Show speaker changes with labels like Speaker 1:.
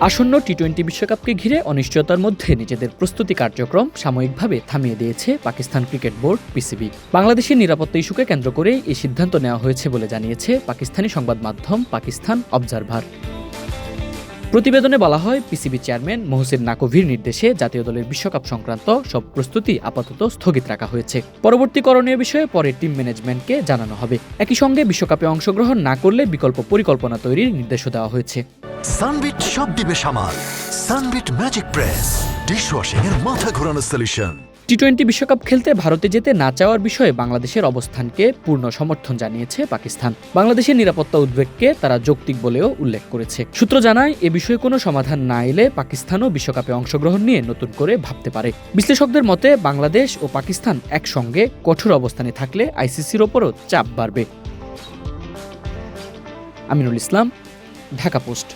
Speaker 1: আসন্ন টি-20 বিশ্বকাপকে ঘিরে অনিশ্চয়তার মধ্যে নিজেদের প্রস্তুতি কার্যক্রম সাময়িকভাবে থামিয়ে দিয়েছে পাকিস্তান ক্রিকেট বোর্ড পিসিবি। বাংলাদেশের নিরাপত্তা ইস্যুকে কেন্দ্র করে এই সিদ্ধান্ত নেওয়া হয়েছে বলে জানিয়েছে পাকিস্তানি সংবাদ মাধ্যম পাকিস্তান অবজারভার। প্রতিবেদনে বলা হয়, পিসিবি চেয়ারম্যান মোহসিন নাকভির নির্দেশে জাতীয় দলের বিশ্বকাপ সংক্রান্ত সব প্রস্তুতি আপাতত স্থগিত রাখা হয়েছে। পরবর্তী করণীয় বিষয়ে পরে টিম ম্যানেজমেন্টকে জানানো হবে। একই সঙ্গে বিশ্বকাপে অংশগ্রহণ না করলে বিকল্প পরিকল্পনা তৈরির নির্দেশও দেওয়া হয়েছে।
Speaker 2: সানবিট সব দিবে সামাল। সানবিট ম্যাজিক প্রেস ডিশওয়াশিং এর মাথা ঘোরানো সলিউশন।
Speaker 1: টি-20 বিশ্বকাপ খেলতে ভারতে যেতে না চাওয়ার বিষয়ে বাংলাদেশের অবস্থানকে পূর্ণ সমর্থন জানিয়েছে পাকিস্তান। বাংলাদেশের নিরাপত্তা উদ্বেগকে তারা যৌক্তিক বলেও উল্লেখ করেছে। সূত্র জানায়, এ বিষয়ে কোনো সমাধান না এলে পাকিস্তানও বিশ্বকাপে অংশগ্রহণ নিয়ে নতুন করে ভাবতে পারে। বিশ্লেষকদের মতে, বাংলাদেশ ও পাকিস্তান একসঙ্গে কঠোর অবস্থানে থাকলে আইসিসির ওপরও চাপ বাড়বে। আমিনুল ইসলাম, ঢাকা পোস্ট।